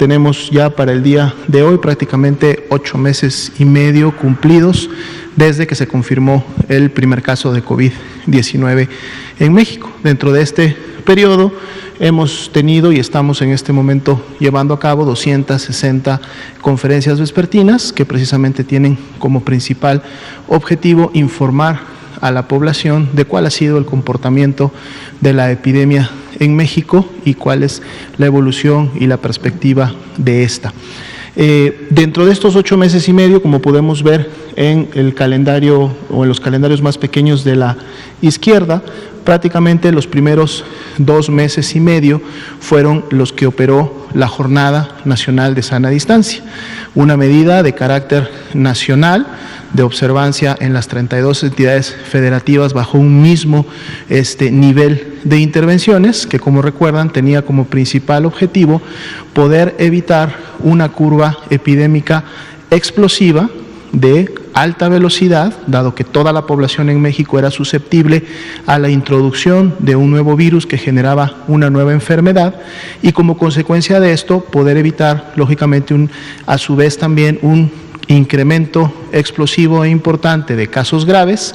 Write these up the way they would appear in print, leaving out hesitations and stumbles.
tenemos ya para el día de hoy prácticamente 8 meses y medio cumplidos desde que se confirmó el primer caso de COVID-19 en México. Dentro de este periodo hemos tenido y estamos en este momento llevando a cabo 260 conferencias vespertinas que precisamente tienen como principal objetivo informar a la población de cuál ha sido el comportamiento de la epidemia en México y cuál es la evolución y la perspectiva de esta. Dentro de estos 8 meses y medio, como podemos ver en el calendario o en los calendarios más pequeños de la izquierda, prácticamente los primeros 2 meses y medio fueron los que operó la Jornada Nacional de Sana Distancia, una medida de carácter nacional de observancia en las 32 entidades federativas bajo un mismo nivel de intervenciones que, como recuerdan, tenía como principal objetivo poder evitar una curva epidémica explosiva de alta velocidad, dado que toda la población en México era susceptible a la introducción de un nuevo virus que generaba una nueva enfermedad y como consecuencia de esto poder evitar, lógicamente, a su vez también un incremento explosivo e importante de casos graves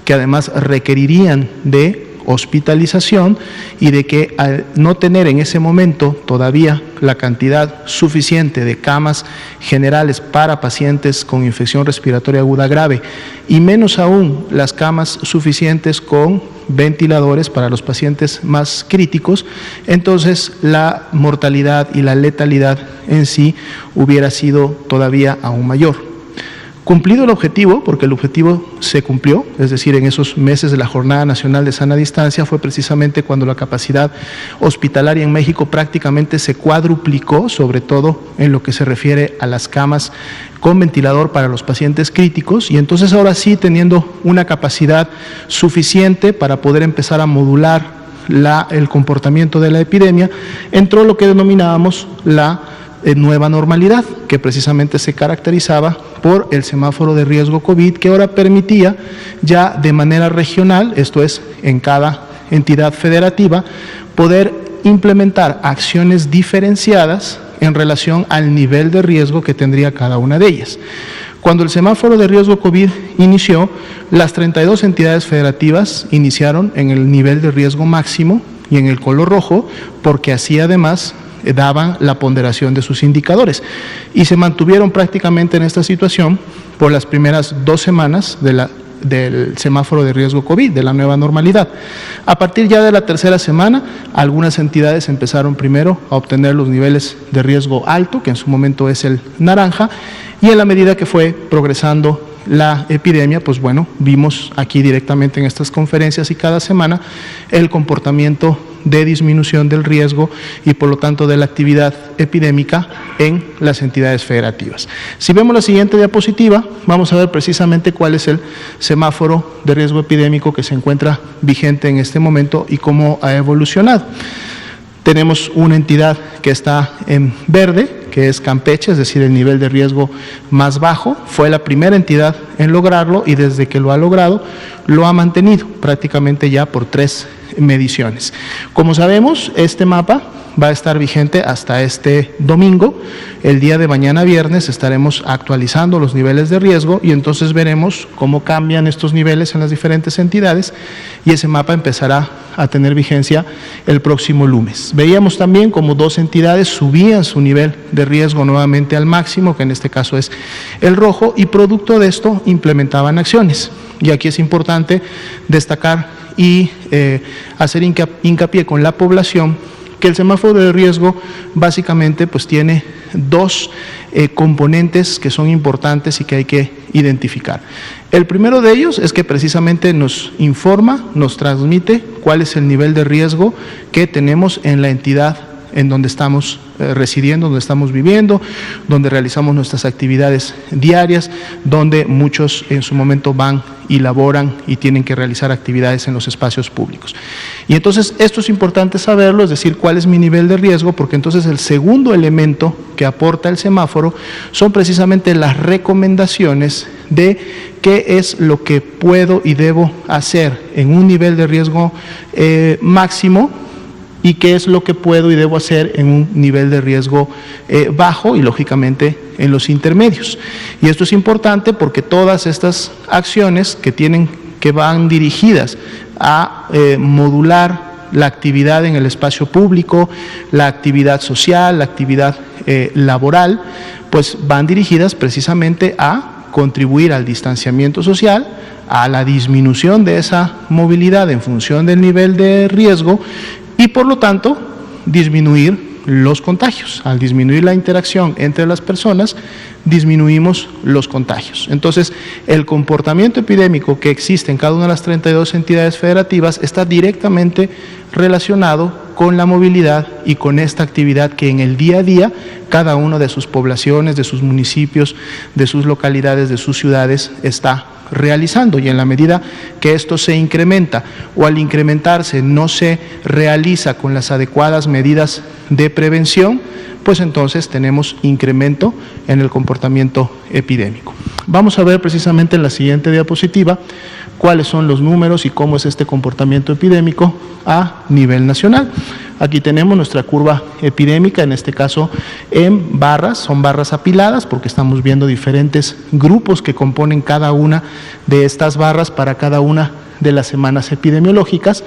que además requerirían de hospitalización y de que al no tener en ese momento todavía la cantidad suficiente de camas generales para pacientes con infección respiratoria aguda grave y menos aún las camas suficientes con ventiladores para los pacientes más críticos, entonces la mortalidad y la letalidad en sí hubiera sido todavía aún mayor. Cumplido el objetivo, porque el objetivo se cumplió, es decir, en esos meses de la Jornada Nacional de Sana Distancia fue precisamente cuando la capacidad hospitalaria en México prácticamente se cuadruplicó, sobre todo en lo que se refiere a las camas con ventilador para los pacientes críticos, y entonces ahora sí, teniendo una capacidad suficiente para poder empezar a modular el comportamiento de la epidemia, entró lo que denominábamos la nueva normalidad, que precisamente se caracterizaba por el semáforo de riesgo COVID, que ahora permitía ya de manera regional, esto es, en cada entidad federativa, poder implementar acciones diferenciadas en relación al nivel de riesgo que tendría cada una de ellas. Cuando el semáforo de riesgo COVID inició, las 32 entidades federativas iniciaron en el nivel de riesgo máximo y en el color rojo, porque así además daban la ponderación de sus indicadores y se mantuvieron prácticamente en esta situación por las primeras 2 semanas del semáforo de riesgo COVID, de la nueva normalidad. A partir ya de la 3ª semana, algunas entidades empezaron primero a obtener los niveles de riesgo alto, que en su momento es el naranja, y en la medida que fue progresando la epidemia, pues bueno, vimos aquí directamente en estas conferencias y cada semana el comportamiento de disminución del riesgo y por lo tanto de la actividad epidémica en las entidades federativas. Si vemos la siguiente diapositiva, vamos a ver precisamente cuál es el semáforo de riesgo epidémico que se encuentra vigente en este momento y cómo ha evolucionado. Tenemos una entidad que está en verde, que es Campeche, es decir, el nivel de riesgo más bajo. Fue la primera entidad en lograrlo y desde que lo ha logrado, lo ha mantenido prácticamente ya por 3 mediciones. Como sabemos, este mapa va a estar vigente hasta este domingo. El día de mañana viernes estaremos actualizando los niveles de riesgo y entonces veremos cómo cambian estos niveles en las diferentes entidades y ese mapa empezará a tener vigencia el próximo lunes. Veíamos también cómo 2 entidades subían su nivel de riesgo nuevamente al máximo, que en este caso es el rojo, y producto de esto implementaban acciones. Y aquí es importante destacar y hacer hincapié con la población que el semáforo de riesgo básicamente pues tiene 2 componentes que son importantes y que hay que identificar. El primero de ellos es que precisamente nos informa, nos transmite cuál es el nivel de riesgo que tenemos en la entidad en donde estamos residiendo, donde estamos viviendo, donde realizamos nuestras actividades diarias, donde muchos en su momento van y laboran y tienen que realizar actividades en los espacios públicos. Y entonces esto es importante saberlo, es decir, cuál es mi nivel de riesgo, porque entonces el segundo elemento que aporta el semáforo son precisamente las recomendaciones de qué es lo que puedo y debo hacer en un nivel de riesgo máximo y qué es lo que puedo y debo hacer en un nivel de riesgo bajo y lógicamente en los intermedios. Y esto es importante porque todas estas acciones que van dirigidas a modular la actividad en el espacio público, la actividad social, la actividad laboral, pues van dirigidas precisamente a contribuir al distanciamiento social, a la disminución de esa movilidad en función del nivel de riesgo y por lo tanto disminuir los contagios. Al disminuir la interacción entre las personas, disminuimos los contagios. Entonces, el comportamiento epidémico que existe en cada una de las 32 entidades federativas está directamente relacionado con la movilidad y con esta actividad que en el día a día cada una de sus poblaciones, de sus municipios, de sus localidades, de sus ciudades está realizando, y en la medida que esto se incrementa o al incrementarse no se realiza con las adecuadas medidas de prevención, pues entonces tenemos incremento en el comportamiento epidémico. Vamos a ver precisamente en la siguiente diapositiva cuáles son los números y cómo es este comportamiento epidémico a nivel nacional. Aquí tenemos nuestra curva epidémica, en este caso en barras, son barras apiladas porque estamos viendo diferentes grupos que componen cada una de estas barras para cada una de las semanas epidemiológicas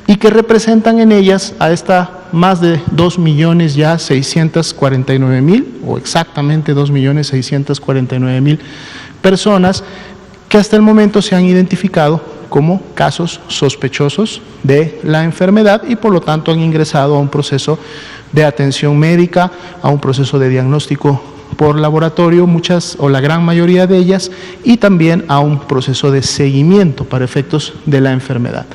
y que representan en ellas a esta más de 2.649.000 o exactamente 2.649.000 personas que hasta el momento se han identificado como casos sospechosos de la enfermedad y por lo tanto han ingresado a un proceso de atención médica, a un proceso de diagnóstico por laboratorio, muchas o la gran mayoría de ellas, y también a un proceso de seguimiento para efectos de la enfermedad.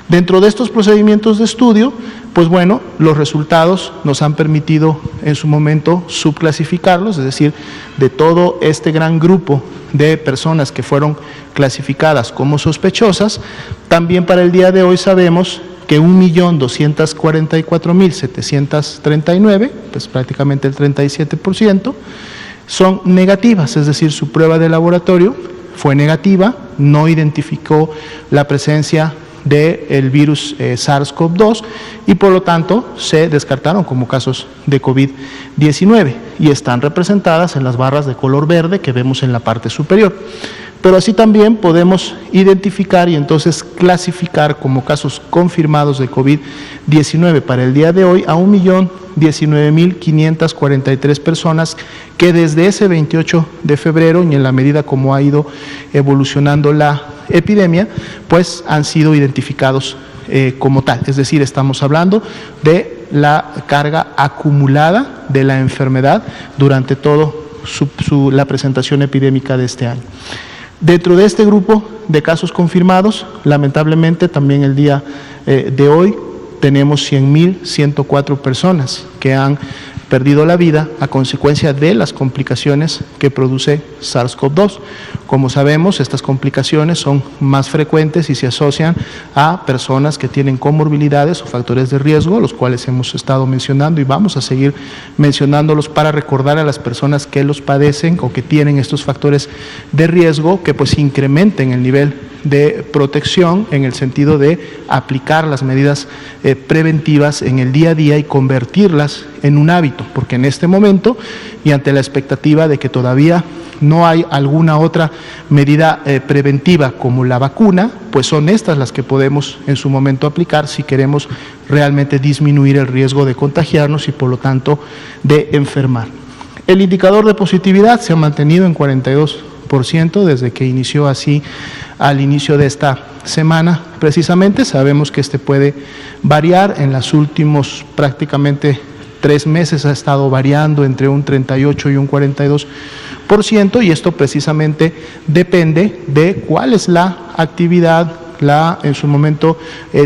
Dentro de estos procedimientos de estudio, pues bueno, los resultados nos han permitido en su momento subclasificarlos, es decir, de todo este gran grupo de personas que fueron clasificadas como sospechosas, también para el día de hoy sabemos que 1.244.739, pues prácticamente el 37%, son negativas, es decir, su prueba de laboratorio fue negativa, no identificó la presencia del virus SARS-CoV-2 y por lo tanto se descartaron como casos de COVID-19 y están representadas en las barras de color verde que vemos en la parte superior. Pero así también podemos identificar y entonces clasificar como casos confirmados de COVID-19 para el día de hoy a 1.019.543 personas que desde ese 28 de febrero y en la medida como ha ido evolucionando la epidemia, pues han sido identificados como tal. Es decir, estamos hablando de la carga acumulada de la enfermedad durante toda la presentación epidémica de este año. Dentro de este grupo de casos confirmados, lamentablemente también el día de hoy tenemos 100.104 personas que han perdido la vida a consecuencia de las complicaciones que produce SARS-CoV-2. Como sabemos, estas complicaciones son más frecuentes y se asocian a personas que tienen comorbilidades o factores de riesgo, los cuales hemos estado mencionando y vamos a seguir mencionándolos para recordar a las personas que los padecen o que tienen estos factores de riesgo que pues incrementen el nivel de protección en el sentido de aplicar las medidas preventivas en el día a día y convertirlas en un hábito, porque en este momento y ante la expectativa de que todavía no hay alguna otra medida preventiva como la vacuna, pues son estas las que podemos en su momento aplicar si queremos realmente disminuir el riesgo de contagiarnos y por lo tanto de enfermar. El indicador de positividad se ha mantenido en 42% desde que inició así al inicio de esta semana. Precisamente sabemos que este puede variar, en los últimos prácticamente 3 meses ha estado variando entre un 38 y un 42%, y esto precisamente depende de cuál es la actividad, en su momento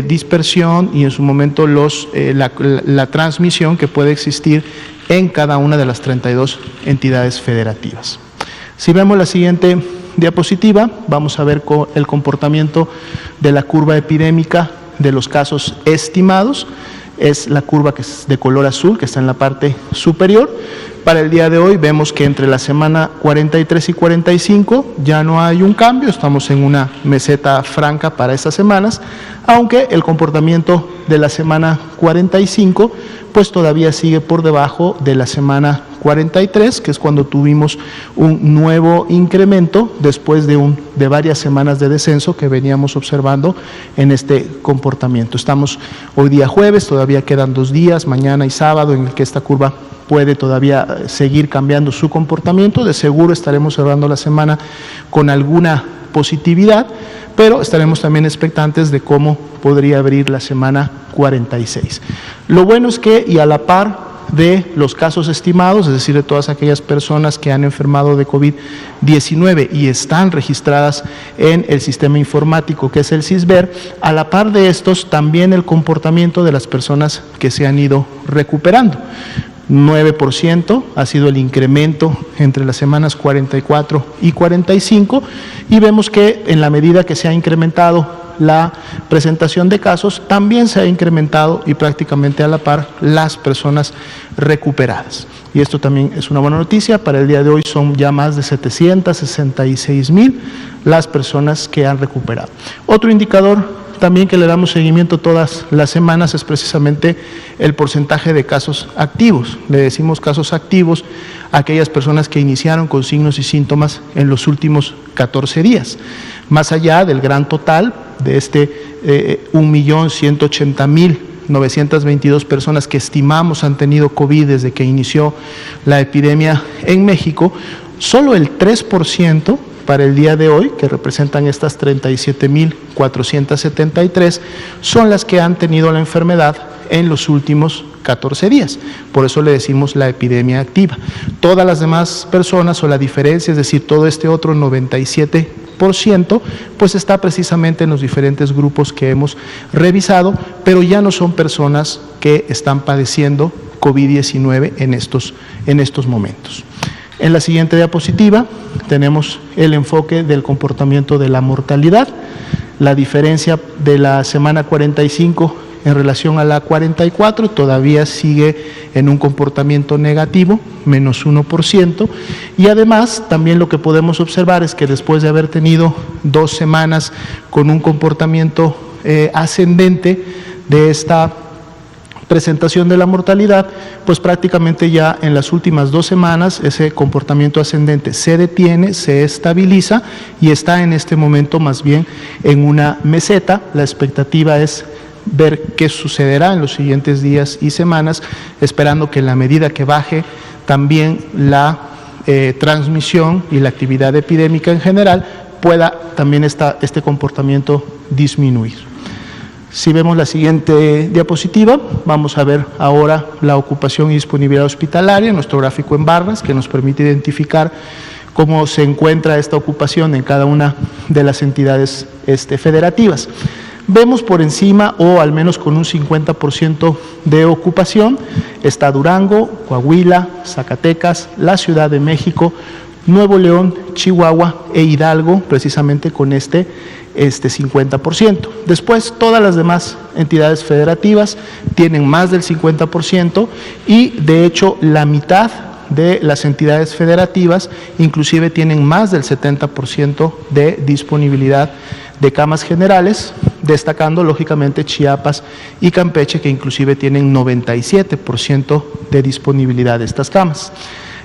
dispersión y en su momento la transmisión que puede existir en cada una de las 32 entidades federativas. Si vemos la siguiente diapositiva, vamos a ver el comportamiento de la curva epidémica de los casos estimados. Es la curva que es de color azul, que está en la parte superior, Para el día de hoy vemos que entre la semana 43 y 45 ya no hay un cambio, estamos en una meseta franca para estas semanas, aunque el comportamiento de la semana 45 pues todavía sigue por debajo de la semana 43, que es cuando tuvimos un nuevo incremento después de varias semanas de descenso que veníamos observando en este comportamiento. Estamos hoy día jueves, todavía quedan 2 días, mañana y sábado, en el que esta curva puede todavía seguir cambiando su comportamiento. De seguro estaremos cerrando la semana con alguna positividad, pero estaremos también expectantes de cómo podría abrir la semana 46. Lo bueno es que, y a la par de los casos estimados, es decir, de todas aquellas personas que han enfermado de COVID-19 y están registradas en el sistema informático que es el CISBER, a la par de estos también el comportamiento de las personas que se han ido recuperando. 9% ha sido el incremento entre las semanas 44 y 45, y vemos que en la medida que se ha incrementado la presentación de casos, también se ha incrementado y prácticamente a la par las personas recuperadas. Y esto también es una buena noticia. Para el día de hoy son ya más de 766,000 las personas que han recuperado. Otro indicador también que le damos seguimiento todas las semanas es precisamente el porcentaje de casos activos. Le decimos casos activos a aquellas personas que iniciaron con signos y síntomas en los últimos 14 días. Más allá del gran total de 1.180.922 personas que estimamos han tenido COVID desde que inició la epidemia en México, solo el 3% para el día de hoy, que representan estas 37.473, son las que han tenido la enfermedad en los últimos 14 días. Por eso le decimos la epidemia activa. Todas las demás personas, o la diferencia, es decir, todo este otro 97%, pues está precisamente en los diferentes grupos que hemos revisado, pero ya no son personas que están padeciendo COVID-19 en estos momentos. En la siguiente diapositiva tenemos el enfoque del comportamiento de la mortalidad. La diferencia de la semana 45 en relación a la 44 todavía sigue en un comportamiento negativo, menos 1%, y además también lo que podemos observar es que después de haber tenido 2 semanas con un comportamiento ascendente de esta presentación de la mortalidad, pues prácticamente ya en las últimas 2 semanas ese comportamiento ascendente se detiene, se estabiliza y está en este momento más bien en una meseta. La expectativa es ver qué sucederá en los siguientes días y semanas, esperando que en la medida que baje también la transmisión y la actividad epidémica en general, pueda también este comportamiento disminuir. Si vemos la siguiente diapositiva, vamos a ver ahora la ocupación y disponibilidad hospitalaria, nuestro gráfico en barras que nos permite identificar cómo se encuentra esta ocupación en cada una de las entidades federativas. Vemos por encima, o al menos con un 50% de ocupación, está Durango, Coahuila, Zacatecas, la Ciudad de México, Nuevo León, Chihuahua e Hidalgo, precisamente con este 50%. Después, todas las demás entidades federativas tienen más del 50% y, de hecho, la mitad de las entidades federativas inclusive tienen más del 70% de disponibilidad de camas generales, destacando lógicamente Chiapas y Campeche, que inclusive tienen 97% de disponibilidad de estas camas.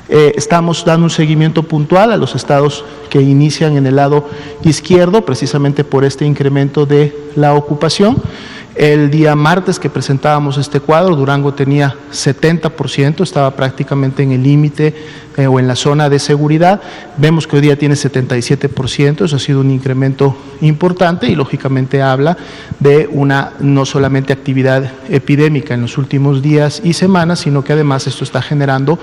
Estamos dando un seguimiento puntual a los estados que inician en el lado izquierdo, precisamente por este incremento de la ocupación. El día martes que presentábamos este cuadro, Durango tenía 70%, estaba prácticamente en el límite o en la zona de seguridad. Vemos que hoy día tiene 77%, eso ha sido un incremento importante y lógicamente habla de una no solamente actividad epidémica en los últimos días y semanas, sino que además esto está generando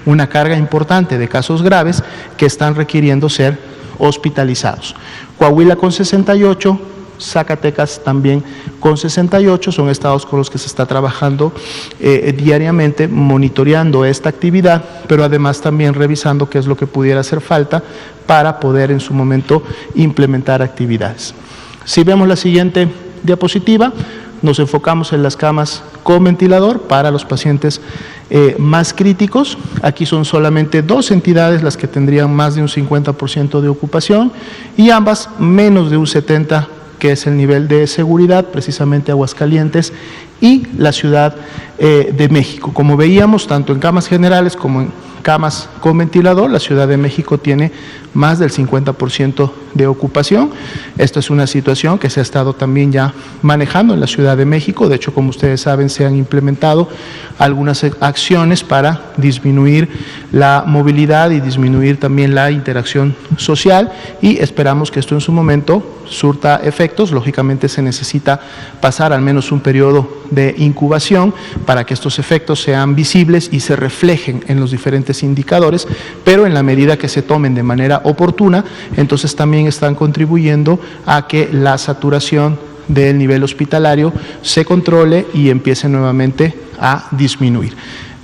una carga importante de casos graves que están requiriendo ser hospitalizados. Coahuila con 68%, Zacatecas también con 68, son estados con los que se está trabajando diariamente, monitoreando esta actividad, pero además también revisando qué es lo que pudiera hacer falta para poder en su momento implementar actividades. Si vemos la siguiente diapositiva, nos enfocamos en las camas con ventilador para los pacientes más críticos. Aquí son solamente 2 entidades las que tendrían más de un 50% de ocupación y ambas menos de un 70%, que es el nivel de seguridad, precisamente Aguascalientes y la Ciudad de México. Como veíamos, tanto en camas generales como en camas con ventilador, la Ciudad de México tiene más del 50% de ocupación. Esto es una situación que se ha estado también ya manejando en la Ciudad de México. De hecho, como ustedes saben, se han implementado algunas acciones para disminuir la movilidad y disminuir también la interacción social, y esperamos que esto en su momento surta efectos. Lógicamente se necesita pasar al menos un periodo de incubación para que estos efectos sean visibles y se reflejen en los diferentes indicadores, pero en la medida que se tomen de manera oportuna, entonces también están contribuyendo a que la saturación del nivel hospitalario se controle y empiece nuevamente a disminuir.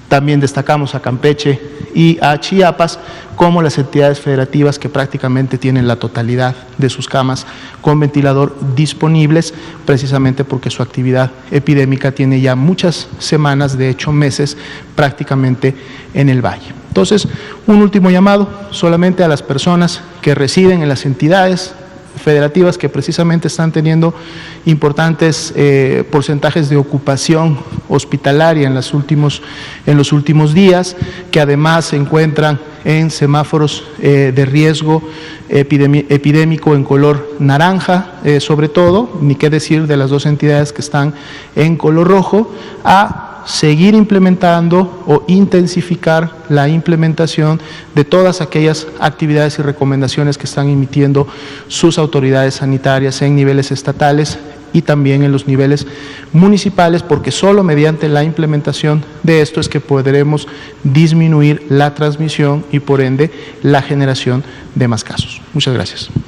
También destacamos a Campeche y a Chiapas como las entidades federativas que prácticamente tienen la totalidad de sus camas con ventilador disponibles, precisamente porque su actividad epidémica tiene ya muchas semanas, de hecho meses, prácticamente en el valle. Entonces, un último llamado solamente a las personas que residen en las entidades federativas que precisamente están teniendo importantes porcentajes de ocupación hospitalaria en los últimos días, que además se encuentran en semáforos de riesgo epidémico en color naranja, sobre todo, ni qué decir de las 2 entidades que están en color rojo, a seguir implementando o intensificar la implementación de todas aquellas actividades y recomendaciones que están emitiendo sus autoridades sanitarias en niveles estatales y también en los niveles municipales, porque solo mediante la implementación de esto es que podremos disminuir la transmisión y por ende la generación de más casos. Muchas gracias.